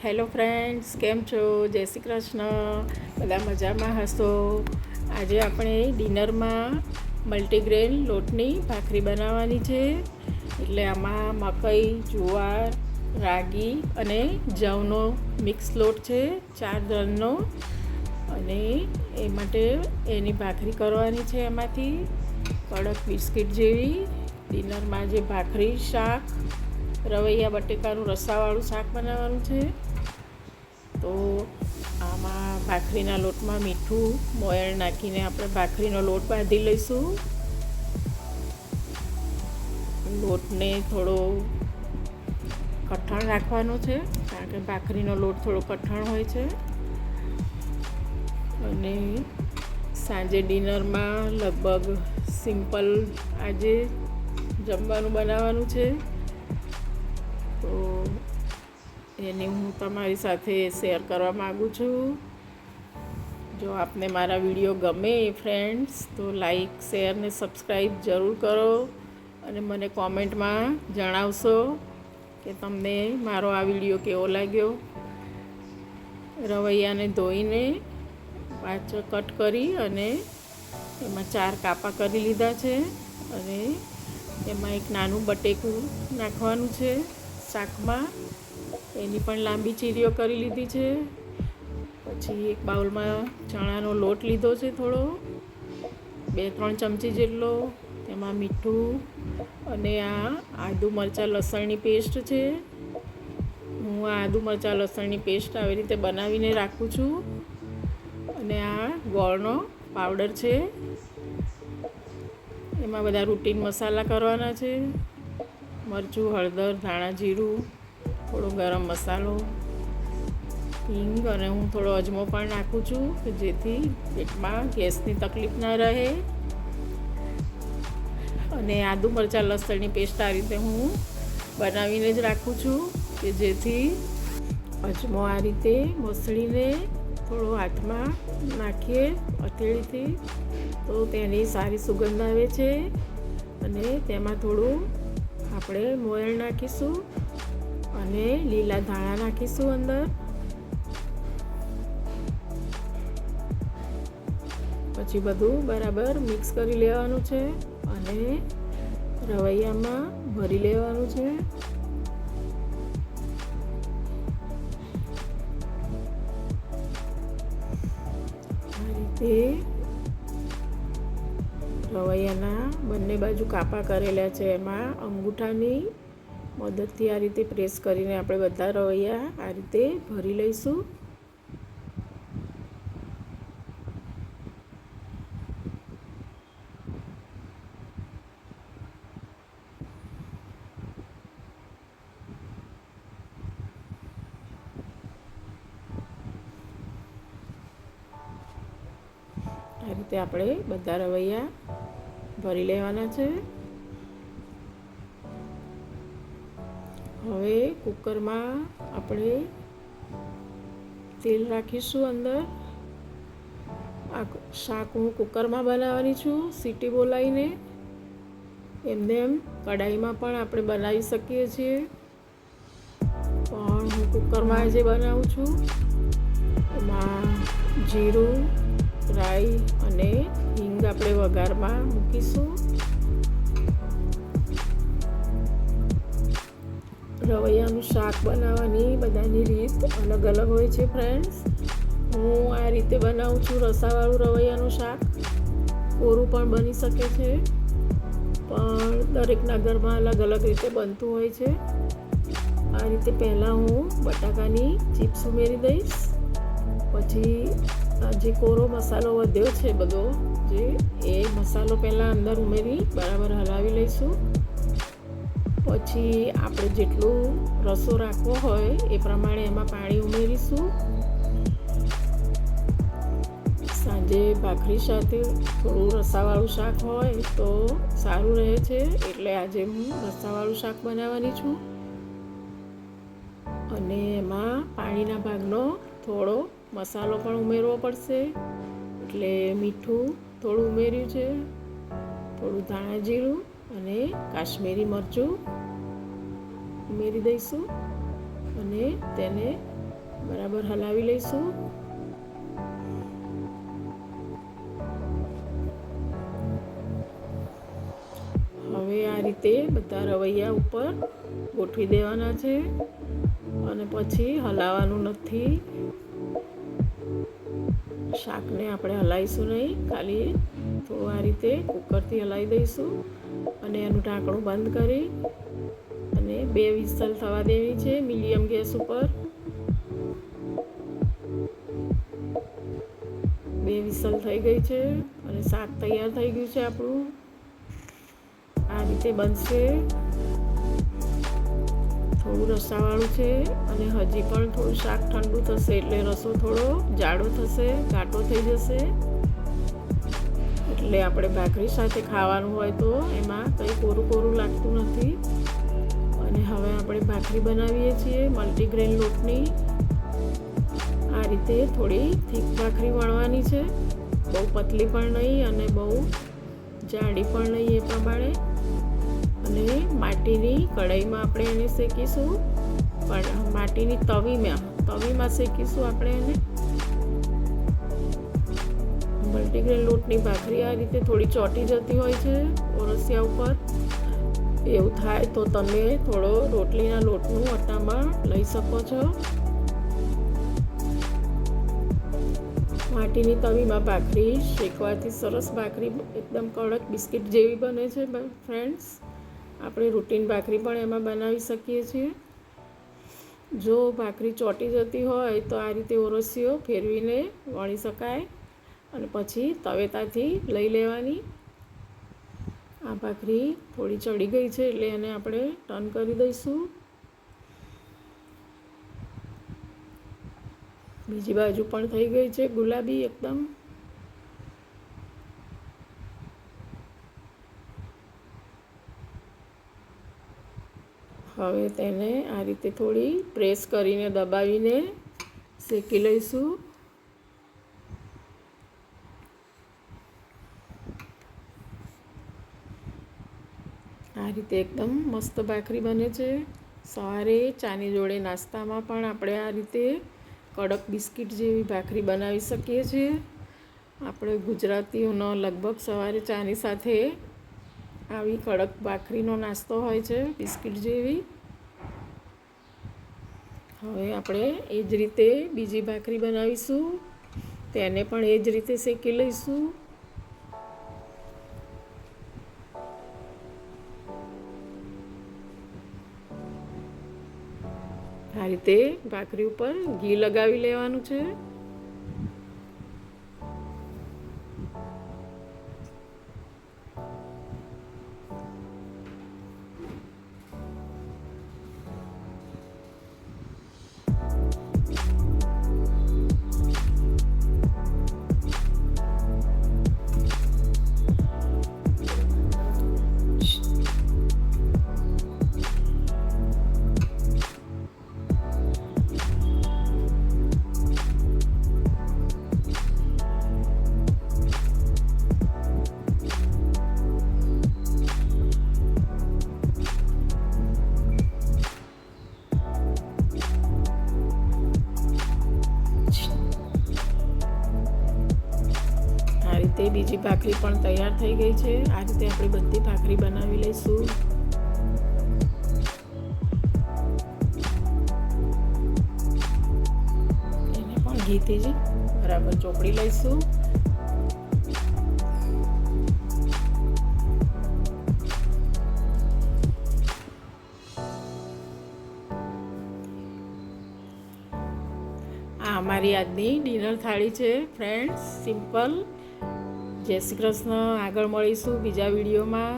Hello friends, કેમ છો? જય શ્રી કૃષ્ણ. બધા મજામાં હશો. આજે આપણે ડિનરમાં મલ્ટીગ્રેન લોટની ભાખરી બનાવવાની છે. એટલે આમાં મકાઈ, જુવાર, રાગી અને જવનો મિક્સ લોટ છે, 4 જણનો. અને એ માટે એની ભાખરી કરવાની છે. એમાંથી કડક બિસ્કિટ જેવી ડિનરમાં જે ભાખરી, શાક, રવૈયા બટેકાનું રસાવાળું શાક બનાવવાનું છે. તો આમાં ભાખરીના લોટમાં મીઠું મોયણ નાખીને આપણે ભાખરીનો લોટ બાંધી લઈશું. લોટને થોડો કઠણ રાખવાનો છે, કારણ કે ભાખરીનો લોટ થોડો કઠણ હોય છે. અને સાંજે ડિનરમાં લગભગ સિમ્પલ આજે જમવાનું બનાવવાનું છે. તો એની હું તમારી સાથે શેર કરવા માગું છું. જો આપને મારા વિડીયો ગમે ફ્રેન્ડ્સ, તો લાઈક, શેર ને સબસ્ક્રાઈબ જરૂર કરો. અને મને કોમેન્ટમાં જણાવશો કે તમને મારો આ વિડીયો કેવો લાગ્યો. રવૈયાને ધોઈને પાછો કટ કરી અને એમાં 4 કાપા કરી લીધા છે. અને એમાં એક નાનું બટેકું નાખવાનું છે શાકમાં. એની પણ લાંબી ચીરીઓ કરી લીધી છે. પછી એક બાઉલમાં ચણાનો લોટ લીધો છે, થોડો 2-3 ચમચી જેટલો. તેમાં મીઠું અને આ આદુ મરચાં લસણની પેસ્ટ છે. હું આ આદુ મરચાં લસણની પેસ્ટ આવી રીતે બનાવીને રાખું છું. અને આ ગોળનો પાવડર છે. એમાં બધા રૂટીન મસાલા કરવાના છે: મરચું, હળદર, ધાણા જીરું, થોડો ગરમ મસાલો, હિંગ, અને હું થોડો અજમો પણ નાખું છું કે જેથી પેટમાં ગેસની તકલીફ ના રહે. અને આદુ મરચાં લસણની પેસ્ટ આ રીતે હું બનાવીને જ રાખું છું કે જેથી અજમો આ રીતે મસળીને થોડો હાથમાં નાખીએ હથેળીથી તો તેની સારી સુગંધ આવે છે. અને તેમાં થોડું આપણે મોયણ નાખીશું અને લીલા ધાણા નાખીશું અંદર. પછી બધું બરાબર મિક્સ કરી લેવાનું છે અને રવૈયામાં ભરી લેવાનું છે. આ રીતે રવૈયાના બંને બાજુ કાપા કરેલા છે. એમાં અંગૂઠાની મદદથી આ રીતે પ્રેસ કરીને આપણે બધા રવૈયા આ રીતે ભરી લઈશું. આ રીતે આપણે બધા રવૈયા ભરી લેવાના છે. હવે કુકરમાં આપણે તેલ રાખીશું અંદર. આ શાક હું કુકરમાં બનાવવાની છું, સીટી બોલાવીને. એમને એમ કઢાઈમાં પણ આપણે બનાવી શકીએ છીએ, પણ હું કુકરમાં આજે બનાવું છું. એમાં જીરું, રાઈ અને હિંગ આપણે વઘારમાં મૂકીશું. રવૈયાનું શાક બનાવવાની બધાની રીત અલગ અલગ હોય છે ફ્રેન્ડ્સ. હું આ રીતે બનાવું છું રસાવાળું રવૈયાનું શાક. કોરું પણ બની શકે છે, પણ દરેકના ઘરમાં અલગ અલગ રીતે બનતું હોય છે. આ રીતે પહેલાં હું બટાકાની ચિપ્સ ઉમેરી દઈશ. પછી જે કોરો મસાલો વધ્યો છે બધો, એ મસાલો પહેલાં અંદર ઉમેરી બરાબર હલાવી લઈશું. પછી આપણે જેટલું રસો રાખવો હોય એ પ્રમાણે એમાં પાણી ઉમેરીશું. સાંજે ભાખરી સાથે થોડું રસાવાળું શાક હોય તો સારું રહે છે, એટલે આજે હું રસાવાળું શાક બનાવવાની છું. અને એમાં પાણીના ભાગનો થોડો મસાલો પણ ઉમેરવો પડશે, એટલે મીઠું થોડું ઉમેર્યું છે, થોડું ધાણા જીરું અને કાશ્મીરી મરચું ઉમેરી દઈશું. અને તેને બરાબર હલાવી લઈશું. હવે આ રીતે બધા રવૈયા ઉપર ગોઠવી દેવાના છે અને પછી હલાવવાનું નથી. શાકને આપણે હલાવીશું નહીં, ખાલી થોડું આ રીતે કુકરથી હલાવી દઈશું અને એનું ઢાંકણું બંધ કરી અને 2 વિસલ થવા દેવી છે મીડિયમ ગેસ ઉપર. 2 વિસલ થઈ ગઈ છે અને શાક તૈયાર થઈ ગયું છે આપણું. આ રીતે બનશે. થોડું રસાવાળું છે અને હજી પણ થોડું શાક ઠંડુ થશે એટલે રસો થોડો જાડો થશે, ઘાટો થઈ જશે. એટલે આપણે ભાખરી સાથે ખાવાનું હોય તો એમાં કંઈ કોરું કોરું લાગતું નથી. અને હવે આપણે ભાખરી બનાવીએ છીએ મલ્ટીગ્રેન લોટની. આ રીતે થોડી થીક ભાખરી વણવાની છે, બહુ પતલી પણ નહીં અને બહુ જાડી પણ નહીં, એ પ્રમાણે. અને માટીની કઢાઈમાં આપણે એને શેકીશું, પણ માટીની તવીમાં શેકીશું આપણે એને. મલ્ટીગ્રેન લોટની ભાખરી આ રીતે થોડી ચોંટી જતી હોય છે ઓરસિયા ઉપર. એવું થાય તો તમે થોડો રોટલીના લોટનું આટામાં લઈ શકો છો. માટીની તવીમાં ભાખરી શેકવાથી સરસ ભાખરી એકદમ કડક બિસ્કિટ જેવી બને છે ફ્રેન્ડ્સ. આપણે રૂટીન ભાખરી પણ એમાં બનાવી શકીએ છીએ. જો ભાખરી ચોંટી જતી હોય તો આ રીતે ઓરસિયો ફેરવીને વણી શકાય અને પછી તવેતાથી લઈ લેવાની. આ ભાખરી થોડી ચડી ગઈ છે એટલે એને આપણે ટર્ન કરી દઈશું. બીજી બાજુ પણ થઈ ગઈ છે ગુલાબી એકદમ. હવે તેને આ રીતે થોડી પ્રેસ કરીને દબાવીને શેકી લઈશું. આ રીતે એકદમ મસ્ત ભાખરી બને છે. સવારે ચાની જોડે નાસ્તામાં પણ આપણે આ રીતે કડક બિસ્કિટ જેવી ભાખરી બનાવી શકીએ છીએ. આપણે ગુજરાતીઓનો લગભગ સવારે ચાની સાથે આવી કડક ભાખરીનો નાસ્તો હોય છે, બિસ્કિટ જેવી. હવે આપણે એ જ રીતે બીજી ભાખરી બનાવીશું, તેને પણ એ જ રીતે શેકી લઈશું. આ રીતે ભાખરી ઉપર ઘી લગાવી લેવાનું છે. તે બીજી ભાખરી પણ તૈયાર થઈ ગઈ છે. આ રીતે આપણે બધી ભાખરી બનાવી લઈશું. એને પણ ઘીથી જ બરાબર ચોપડી લઈશું. આ અમારી આજની ડિનર થાળી છે ફ્રેન્ડ્સ, સિમ્પલ. જય શ્રી કૃષ્ણ. આગળ મળીશું બીજા વિડીયોમાં.